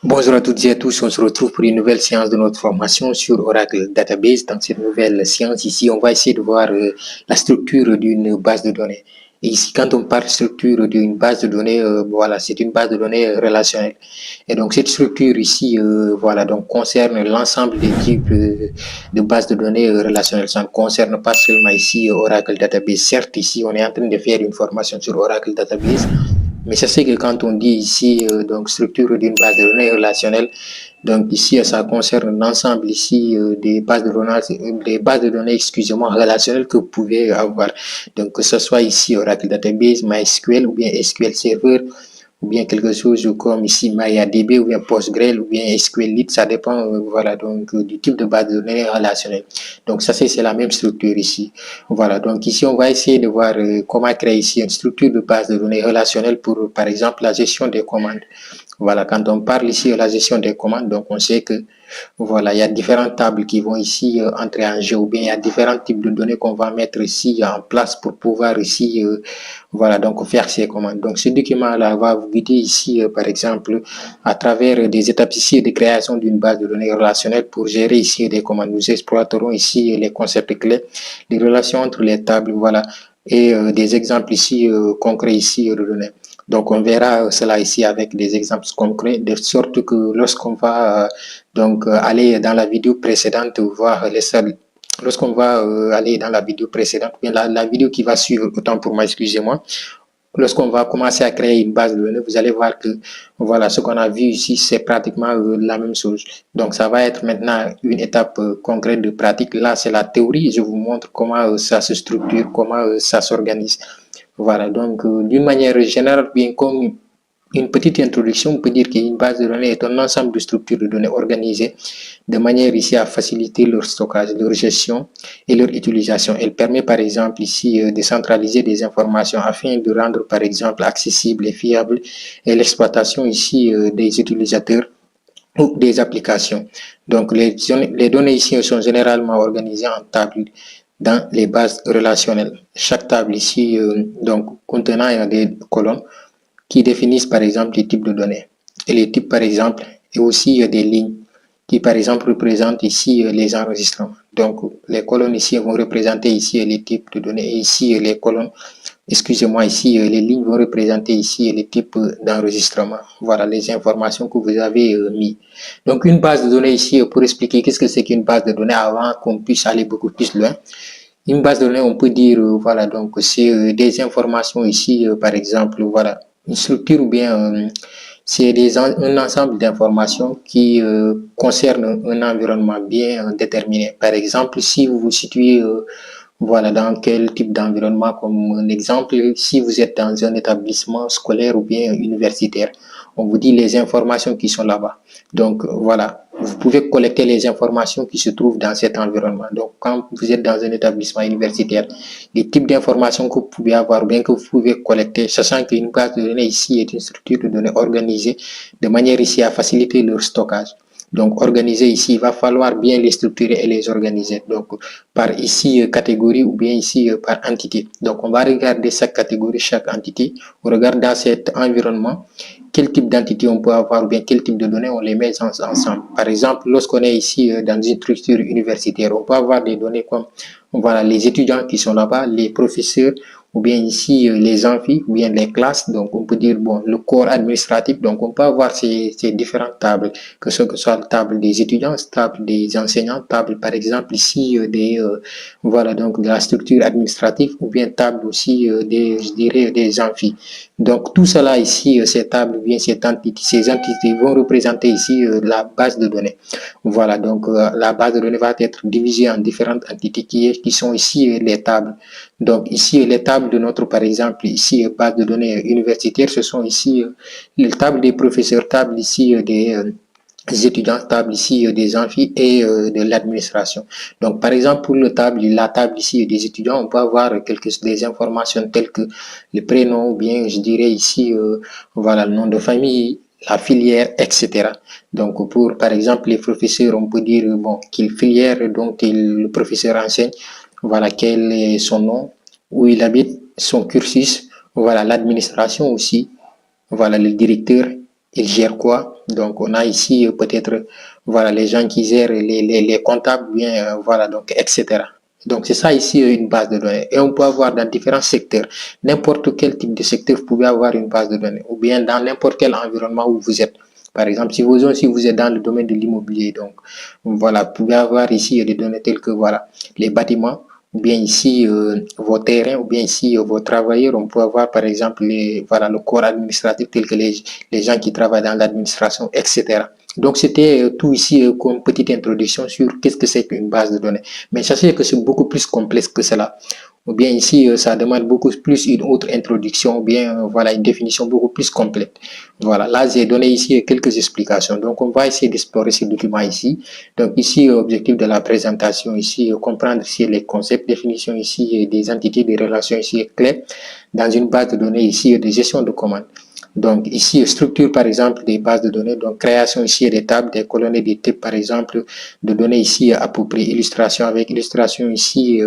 Bonjour à toutes et à tous, on se retrouve pour une nouvelle séance de notre formation sur Oracle Database. Dans cette nouvelle séance, ici, on va essayer de voir la structure d'une base de données. Et ici, quand on parle de structure d'une base de données, voilà, c'est une base de données relationnelle. Et donc, cette structure ici, voilà, donc concerne l'ensemble des types de bases de données relationnelles. Ça ne concerne pas seulement ici Oracle Database. Certes, ici, on est en train de faire une formation sur Oracle Database. Mais sachez que quand on dit ici donc structure d'une base de données relationnelle, donc ici ça concerne l'ensemble ici des bases de données excusez-moi relationnelles que vous pouvez avoir. Donc que ce soit ici Oracle Database, MySQL ou bien SQL Server ou bien quelque chose comme ici MariaDB ou bien PostgreSQL ou bien SQLite, ça dépend voilà donc du type de base de données relationnelle. Donc ça c'est la même structure ici. Voilà, donc ici on va essayer de voir comment créer ici une structure de base de données relationnelle pour par exemple la gestion des commandes. Voilà, quand on parle ici de la gestion des commandes, donc on sait que voilà, il y a différentes tables qui vont ici entrer en jeu ou bien il y a différents types de données qu'on va mettre ici en place pour pouvoir ici voilà, donc faire ces commandes. Donc ce document-là va vous guider ici par exemple à travers des étapes ici de création d'une base de données relationnelle pour gérer ici des commandes. Nous exploiterons ici les concepts clés, les relations entre les tables, voilà, et des exemples ici concrets ici de données. Donc on verra cela ici avec des exemples concrets, de sorte que lorsqu'on va donc aller dans la vidéo précédente, voir les salles. Lorsqu'on va aller dans la vidéo précédente, bien la vidéo qui va suivre, autant pour moi, excusez-moi, lorsqu'on va commencer à créer une base de données, vous allez voir que voilà, ce qu'on a vu ici, c'est pratiquement la même chose. Donc ça va être maintenant une étape concrète de pratique. Là, c'est la théorie. Je vous montre comment ça se structure, comment ça s'organise. Voilà, donc d'une manière générale, bien comme une petite introduction, on peut dire qu'une base de données est un ensemble de structures de données organisées de manière ici à faciliter leur stockage, leur gestion et leur utilisation. Elle permet par exemple ici de centraliser des informations afin de rendre par exemple accessible et fiable l'exploitation ici des utilisateurs ou des applications. Donc les données ici sont généralement organisées en tables dans les bases relationnelles. Chaque table ici donc contenant des colonnes qui définissent par exemple les types de données. Et les types par exemple, et aussi des lignes qui par exemple représentent ici les enregistrements. Donc les colonnes ici vont représenter ici les types de données et ici les colonnes, excusez-moi, ici les lignes vont représenter ici les types d'enregistrement. Voilà les informations que vous avez mis. Donc une base de données ici pour expliquer qu'est-ce que c'est qu'une base de données avant qu'on puisse aller beaucoup plus loin. Une base de données, on peut dire, voilà, donc c'est des informations ici, par exemple, voilà, une structure ou bien c'est un ensemble d'informations qui concernent un environnement bien déterminé. Par exemple, si vous vous situez voilà, dans quel type d'environnement, comme un exemple, si vous êtes dans un établissement scolaire ou bien universitaire, on vous dit les informations qui sont là-bas. Donc voilà, vous pouvez collecter les informations qui se trouvent dans cet environnement. Donc quand vous êtes dans un établissement universitaire, les types d'informations que vous pouvez avoir, ou bien que vous pouvez collecter, sachant qu'une base de données ici est une structure de données organisée de manière ici à faciliter leur stockage. Donc, organiser ici, il va falloir bien les structurer et les organiser. Donc, par ici, catégorie ou bien ici, par entité. Donc, on va regarder chaque catégorie, chaque entité. On regarde dans cet environnement quel type d'entité on peut avoir ou bien quel type de données on les met ensemble. Par exemple, lorsqu'on est ici dans une structure universitaire, on peut avoir des données comme voilà, les étudiants qui sont là-bas, les professeurs, ou bien ici les amphis, ou bien les classes. Donc, on peut dire, bon, le corps administratif. Donc, on peut avoir ces différentes tables, que ce soit la table des étudiants, table des enseignants, table, par exemple, ici, voilà, donc de la structure administrative, ou bien table aussi je dirais, des amphis. Donc, tout cela ici, ces tables, bien ces entités vont représenter ici la base de données. Voilà, donc la base de données va être divisée en différentes entités qui sont ici les tables. Donc ici, les tables de notre, par exemple, ici, base de données universitaire, ce sont ici les tables des professeurs, tables ici des étudiants, tables ici des amphis et de l'administration. Donc par exemple, pour la table ici des étudiants, on peut avoir des informations telles que le prénom ou bien je dirais ici, voilà, le nom de famille, la filière, etc. Donc pour par exemple les professeurs, on peut dire bon quelle filière dont le professeur enseigne, voilà quel est son nom, où il habite, son cursus, voilà l'administration aussi, voilà le directeur, il gère quoi, Donc, on a ici peut-être, voilà, les gens qui gèrent les comptables, bien, voilà, donc, etc. Donc, c'est ça ici une base de données. Et on peut avoir dans différents secteurs, n'importe quel type de secteur, vous pouvez avoir une base de données, ou bien dans n'importe quel environnement où vous êtes. Par exemple, si vous êtes dans le domaine de l'immobilier, donc, voilà, vous pouvez avoir ici des données telles que, voilà, les bâtiments, ou bien ici vos terrains, ou bien ici vos travailleurs. On peut avoir par exemple voilà, le corps administratif tel que les gens qui travaillent dans l'administration, etc. Donc c'était tout ici comme petite introduction sur qu'est-ce que c'est qu'une base de données. Mais sachez que c'est beaucoup plus complexe que cela. Ou bien ici, ça demande beaucoup plus une autre introduction, ou bien voilà, une définition beaucoup plus complète. Voilà, là j'ai donné ici quelques explications. Donc on va essayer d'explorer ce document ici. Donc ici, objectif de la présentation, ici, comprendre ici les concepts, définition ici des entités, des relations ici clés dans une base de données ici de gestion de commandes. Donc ici, structure par exemple des bases de données, donc création ici des tables, des colonnes et des types par exemple de données ici appropriées, illustration avec illustration ici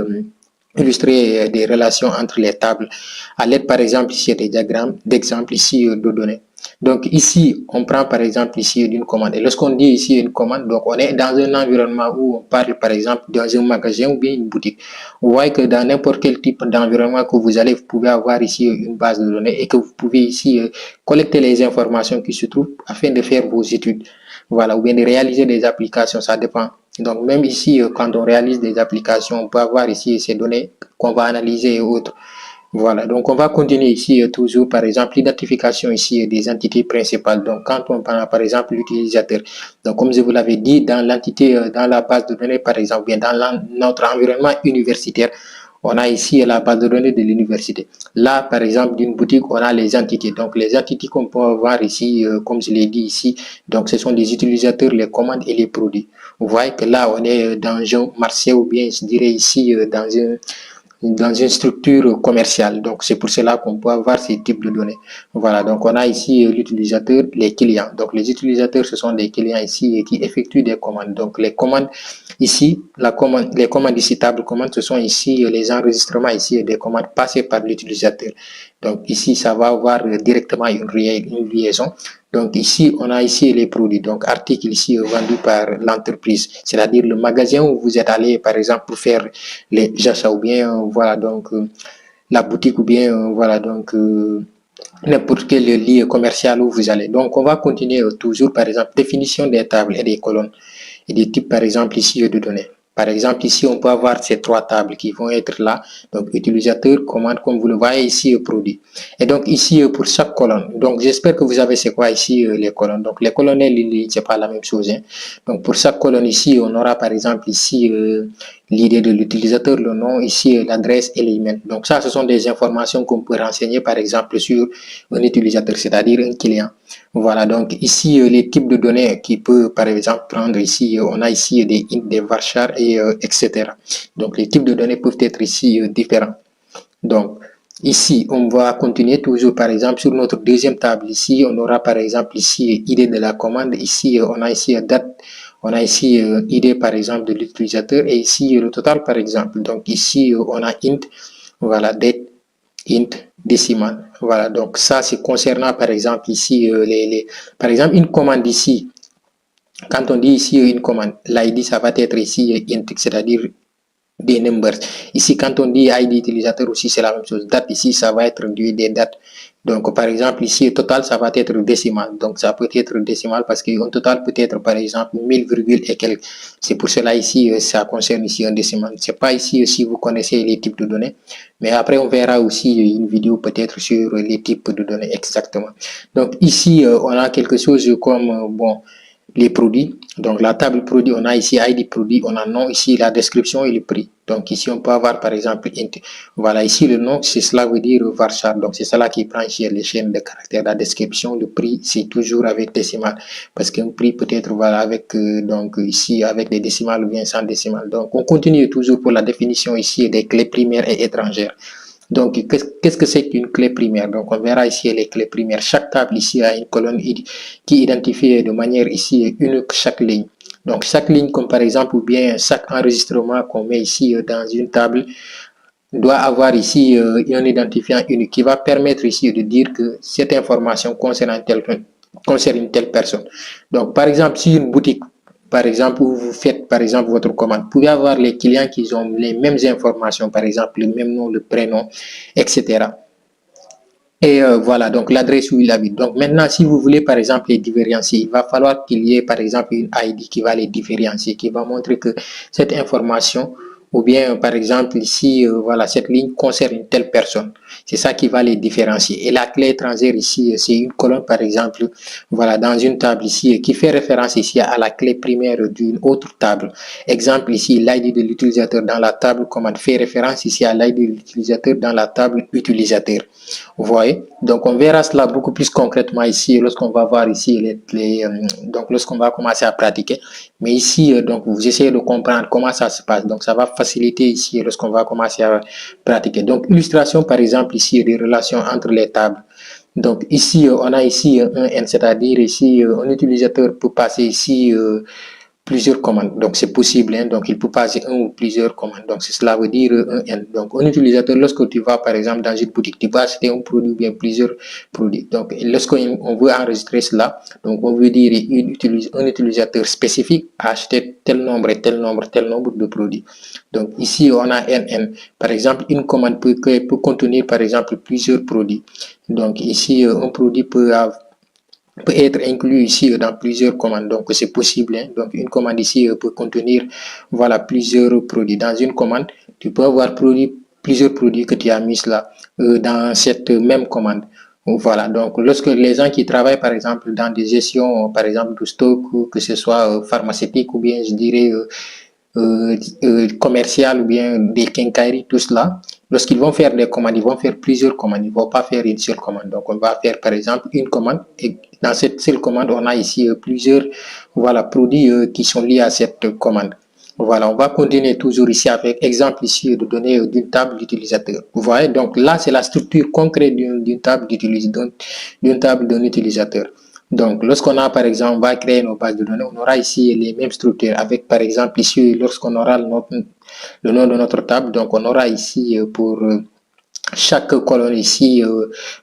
illustrer des relations entre les tables à l'aide par exemple ici des diagrammes d'exemples ici de données. Donc ici, on prend par exemple ici d'une commande. Et lorsqu'on dit ici une commande, donc on est dans un environnement où on parle par exemple dans un magasin ou bien une boutique. Vous voyez que dans n'importe quel type d'environnement que vous allez, vous pouvez avoir ici une base de données et que vous pouvez ici collecter les informations qui se trouvent afin de faire vos études. Voilà, ou bien de réaliser des applications, ça dépend. Donc même ici, quand on réalise des applications, on peut avoir ici ces données qu'on va analyser et autres. Voilà, donc on va continuer ici toujours par exemple l'identification ici des entités principales. Donc quand on prend par exemple l'utilisateur, donc comme je vous l'avais dit, dans l'entité, dans la base de données par exemple, bien dans notre environnement universitaire, on a ici la base de données de l'université. Là, par exemple, d'une boutique, on a les entités. Donc, les entités qu'on peut avoir ici, comme je l'ai dit ici, donc ce sont les utilisateurs, les commandes et les produits. Vous voyez que là, on est dans un marché ou bien, je dirais ici, dans une structure commerciale. Donc, c'est pour cela qu'on peut avoir ces types de données. Voilà, donc on a ici l'utilisateur, les clients. Donc, les utilisateurs, ce sont des clients ici qui effectuent des commandes. Donc, les commandes ici, les commandes ici, table commande, ce sont ici les enregistrements ici des commandes passées par l'utilisateur. Donc, ici, ça va avoir directement une liaison. Donc, ici, on a ici les produits. Donc, articles ici vendus par l'entreprise, c'est-à-dire le magasin où vous êtes allé, par exemple, pour faire les achats ou bien, voilà, donc, la boutique ou bien, voilà, donc, n'importe quel lieu commercial où vous allez. Donc, on va continuer toujours, par exemple, définition des tables et des colonnes et des types, par exemple, ici de données. Par exemple, ici, on peut avoir ces trois tables qui vont être là. Donc, utilisateur, commande, comme vous le voyez ici, produit. Et donc, ici, pour chaque colonne. Donc, j'espère que vous avez c'est quoi ici, les colonnes. Donc, les colonnes et les lignes, c'est pas la même chose. Hein. Donc, pour chaque colonne ici, on aura par exemple ici l'idée de l'utilisateur, le nom, ici l'adresse et l'email. Donc, ça, ce sont des informations qu'on peut renseigner par exemple sur un utilisateur, c'est-à-dire un client. Voilà, donc ici, les types de données qui peut, par exemple, prendre ici, on a ici des int, des varchar, et etc. Donc, les types de données peuvent être ici différents. Donc, ici, on va continuer toujours, par exemple, sur notre deuxième table. Ici, on aura, par exemple, ici, idée de la commande. Ici, on a ici date. On a ici idée, par exemple, de l'utilisateur. Et ici, le total, par exemple. Donc, ici, on a int, voilà, date, int, décimal. Voilà, donc ça, c'est concernant, par exemple, ici, par exemple, une commande ici. Quand on dit ici une commande, l'ID, ça va être ici int, c'est-à-dire des numbers. Ici, quand on dit ID utilisateur aussi, c'est la même chose. Date, ici, ça va être des dates. Donc, par exemple, ici, total, ça va être décimal. Donc, ça peut être décimal parce qu'un total peut être, par exemple, 1000 virgules et quelques. C'est pour cela ici, ça concerne ici un décimal. C'est pas ici si vous connaissez les types de données. Mais après, on verra aussi une vidéo peut-être sur les types de données exactement. Donc, ici, on a quelque chose comme, bon, les produits. Donc, la table produit, on a ici ID produit, on a nom ici, la description et le prix. Donc, ici, on peut avoir par exemple, voilà, ici le nom, c'est cela veut dire varchar. Donc, c'est cela qui prend ici les chaînes de caractères. La description, le prix, c'est toujours avec décimal. Parce qu'un prix peut être, voilà, avec, donc, ici, avec des décimales ou bien sans décimales. Donc, on continue toujours pour la définition ici des clés primaires et étrangères. Donc, qu'est-ce que c'est qu'une clé primaire? Donc, on verra ici les clés primaires. Chaque table ici a une colonne qui identifie de manière ici unique chaque ligne. Donc, chaque ligne, comme par exemple, ou bien chaque enregistrement qu'on met ici dans une table, doit avoir ici un identifiant unique qui va permettre ici de dire que cette information concernant concerne une telle personne. Donc, par exemple, si une boutique, par exemple, où vous faites, par exemple, votre commande, vous pouvez avoir les clients qui ont les mêmes informations, par exemple, le même nom, le prénom, etc. Et voilà, donc l'adresse où il habite. Donc maintenant, si vous voulez par exemple les différencier, il va falloir qu'il y ait par exemple une ID qui va les différencier, qui va montrer que cette information, ou bien par exemple ici, voilà, cette ligne concerne une telle personne. C'est ça qui va les différencier. Et la clé étrangère ici, c'est une colonne par exemple, voilà, dans une table ici, qui fait référence ici à la clé primaire d'une autre table. Exemple ici, l'ID de l'utilisateur dans la table commande fait référence ici à l'ID de l'utilisateur dans la table utilisateur. Vous voyez? Donc, on verra cela beaucoup plus concrètement ici lorsqu'on va voir ici donc lorsqu'on va commencer à pratiquer. Mais ici, donc, vous essayez de comprendre comment ça se passe. Donc, ça va faciliter ici lorsqu'on va commencer à pratiquer. Donc, illustration, par exemple, ici, des relations entre les tables. Donc, ici, on a ici un N, c'est-à-dire ici, un utilisateur peut passer ici plusieurs commandes. Donc, c'est possible. Hein? Donc, il peut passer un ou plusieurs commandes. Donc, cela veut dire un N. Donc, un utilisateur, lorsque tu vas, par exemple, dans une boutique, tu vas acheter un produit ou bien plusieurs produits. Donc, lorsqu'on veut enregistrer cela, donc, on veut dire un utilisateur spécifique a acheté tel nombre et tel nombre, tel nombre de produits. Donc, ici, on a NN. Par exemple, une commande peut contenir, par exemple, plusieurs produits. Donc, ici, un produit peut être inclus ici dans plusieurs commandes. Donc, c'est possible. Hein? Donc, une commande ici peut contenir, voilà, plusieurs produits. Dans une commande, tu peux avoir plusieurs produits que tu as mis là dans cette même commande. Voilà, donc lorsque les gens qui travaillent par exemple dans des gestions, par exemple de stock, que ce soit pharmaceutique ou bien je dirais commercial ou bien des quincailleries, tout cela, lorsqu'ils vont faire des commandes, ils vont faire plusieurs commandes, ils ne vont pas faire une seule commande. Donc, on va faire par exemple une commande et dans cette seule commande, on a ici plusieurs voilà, produits qui sont liés à cette commande. Voilà, on va continuer toujours ici avec exemple ici de données d'une table d'utilisateur. Vous voyez, donc là, c'est la structure concrète d'une table d'utilisateur, d'une table d'un utilisateur. Donc, lorsqu'on a, par exemple, on va créer nos bases de données, on aura ici les mêmes structures avec, par exemple, ici, lorsqu'on aura le nom de notre table, donc on aura ici pour chaque colonne ici,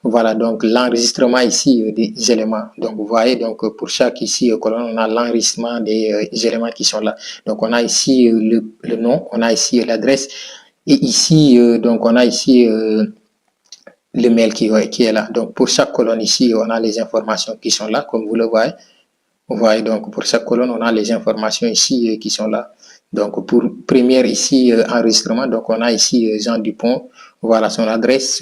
voilà, donc l'enregistrement ici des éléments. Donc, vous voyez, donc pour chaque ici colonne, on a l'enregistrement des éléments qui sont là. Donc, on a ici le nom, on a ici l'adresse, et ici, donc on a ici le mail qui est là. Donc, pour chaque colonne ici, on a les informations qui sont là, comme vous le voyez. Vous voyez, donc pour chaque colonne, on a les informations ici qui sont là. Donc, pour première ici, enregistrement, donc on a ici Jean Dupont, voilà son adresse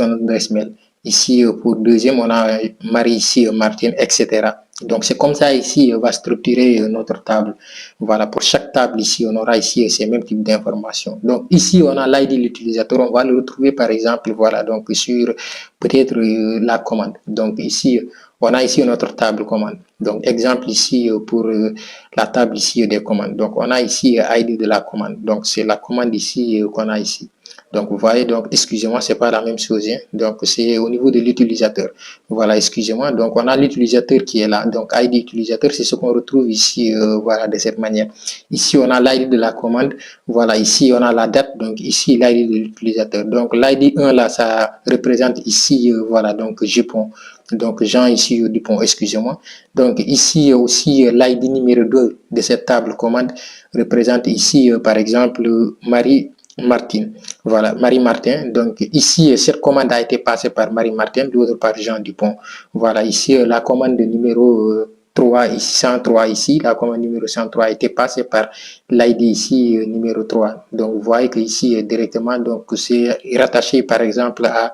mail. Ici, pour deuxième, on a Marie ici, Martine, etc. Donc, c'est comme ça ici, on va structurer notre table. Voilà, pour chaque table ici, on aura ici ces mêmes types d'informations. Donc, ici, on a l'ID de l'utilisateur, on va le retrouver par exemple, voilà, donc sur peut-être la commande. Donc, ici, on a ici notre table commande. Donc, exemple ici pour la table ici des commandes. Donc, on a ici ID de la commande. Donc, c'est la commande ici qu'on a ici. Donc, vous voyez, donc, excusez-moi, c'est pas la même chose. Hein? Donc, c'est au niveau de l'utilisateur. Voilà, excusez-moi. Donc, on a l'utilisateur qui est là. Donc, ID utilisateur, c'est ce qu'on retrouve ici, voilà, de cette manière. Ici, on a l'ID de la commande. Voilà, ici, on a la date. Donc, ici, l'ID de l'utilisateur. Donc, l'ID 1, là, ça représente ici, voilà, donc, Japon. Donc, Jean ici, Dupont, excusez-moi. Donc, ici aussi, l'ID numéro 2 de cette table commande représente ici, par exemple, Marie-Martine. Voilà, Marie-Martin. Donc, ici, cette commande a été passée par Marie-Martin, l'autre par Jean Dupont. Voilà, ici, la commande numéro 3, ici, 103 ici, la commande numéro 103 a été passée par l'ID ici, numéro 3. Donc, vous voyez que ici, directement, donc, c'est rattaché, par exemple, à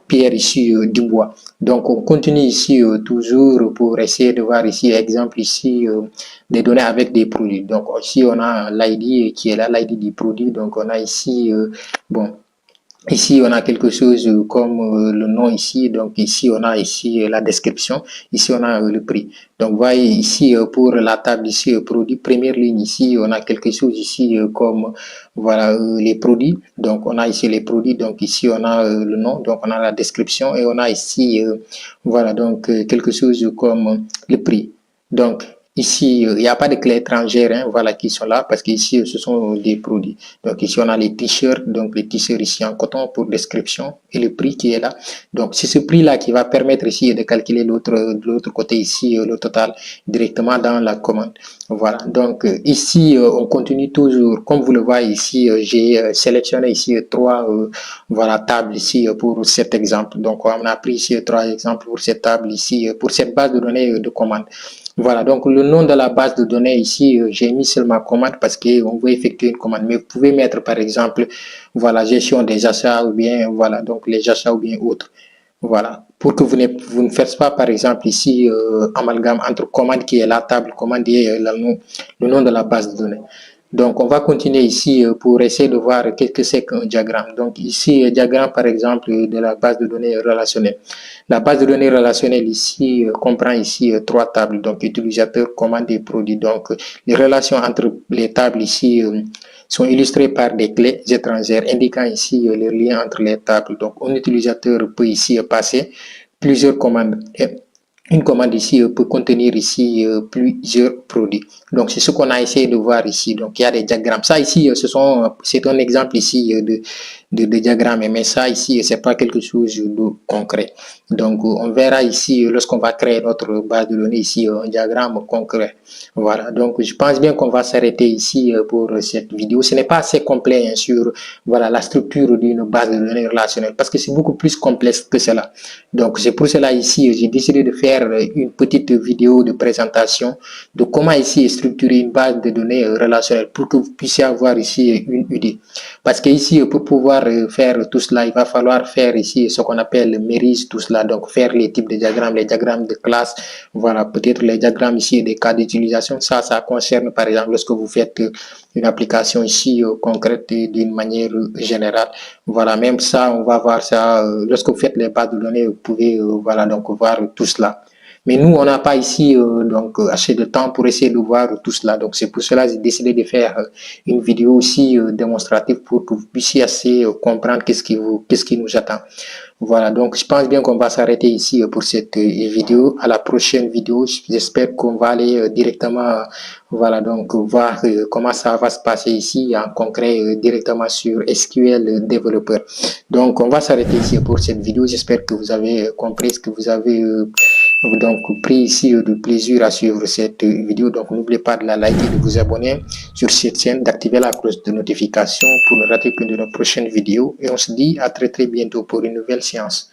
Pierre ici Dubois. Donc, on continue ici toujours pour essayer de voir ici, exemple ici, des données avec des produits. Donc, ici, on a l'ID qui est là, l'ID du produit. Donc, on a ici, bon, ici, on a quelque chose comme le nom ici. Donc, ici, on a ici la description. Ici, on a le prix. Donc, vous voyez ici, pour la table ici, produit, première ligne ici, on a quelque chose ici comme, voilà, les produits. Donc, on a ici les produits. Donc, ici, on a le nom. Donc, on a la description. Et on a ici, voilà, donc quelque chose comme le prix. Donc, ici, il n'y a pas de clés étrangères, hein, voilà, qui sont là, parce qu'ici, ce sont des produits. Donc ici, on a les t-shirts, donc les t-shirts ici en coton pour description et le prix qui est là. Donc c'est ce prix-là qui va permettre ici de calculer de l'autre côté ici, le total directement dans la commande. Voilà, donc ici, on continue toujours, comme vous le voyez ici, j'ai sélectionné ici trois voilà, tables ici pour cet exemple. Donc on a pris ici trois exemples pour cette table ici, pour cette base de données de commande. Voilà, donc le nom de la base de données ici, j'ai mis seulement commande parce qu'on veut effectuer une commande. Mais vous pouvez mettre par exemple, voilà, gestion des achats ou bien, voilà, donc les achats ou bien autres. Voilà, pour que vous ne fassiez pas par exemple ici amalgame entre commande qui est la table, commande et le nom de la base de données. Donc, on va continuer ici pour essayer de voir qu'est-ce que c'est qu'un diagramme. Donc, ici, diagramme par exemple de la base de données relationnelle. La base de données relationnelle ici comprend ici trois tables, donc utilisateur, commande et produit. Donc, les relations entre les tables ici sont illustrées par des clés étrangères indiquant ici les liens entre les tables. Donc, un utilisateur peut ici passer plusieurs commandes. Une commande ici peut contenir ici plusieurs produits. Donc, c'est ce qu'on a essayé de voir ici. Donc, il y a des diagrammes. Ça ici, c'est un exemple ici de diagramme, mais ça ici, c'est pas quelque chose de concret. Donc, on verra ici, lorsqu'on va créer notre base de données ici, un diagramme concret. Voilà. Donc, je pense bien qu'on va s'arrêter ici pour cette vidéo. Ce n'est pas assez complet hein, sur voilà, la structure d'une base de données relationnelle parce que c'est beaucoup plus complexe que cela. Donc, c'est pour cela ici, j'ai décidé de faire une petite vidéo de présentation de comment ici est structurée une base de données relationnelle pour que vous puissiez avoir ici une idée. Parce que ici, pour pouvoir faire tout cela, il va falloir faire ici ce qu'on appelle mérise tout cela. Donc, faire les types de diagrammes, les diagrammes de classe, voilà, peut-être les diagrammes ici des cas d'utilisation. Ça concerne par exemple lorsque vous faites une application ici concrète d'une manière générale. Voilà, même ça, on va voir ça lorsque vous faites les bases de données, vous pouvez voilà donc voir tout cela. Mais nous, on n'a pas ici donc assez de temps pour essayer de voir tout cela. Donc c'est pour cela que j'ai décidé de faire une vidéo aussi démonstrative pour que vous puissiez assez comprendre qu'est-ce qui nous attend. Voilà, donc je pense bien qu'on va s'arrêter ici pour cette vidéo. À la prochaine vidéo, j'espère qu'on va aller directement, voilà, donc voir comment ça va se passer ici en concret directement sur SQL Developer. Donc on va s'arrêter ici pour cette vidéo. J'espère que vous avez compris ce que vous avez donc pris ici du plaisir à suivre cette vidéo. Donc n'oubliez pas de la liker et de vous abonner sur cette chaîne, d'activer la cloche de notification pour ne rater qu'une de nos prochaines vidéos. Et on se dit à très bientôt pour une nouvelle séance.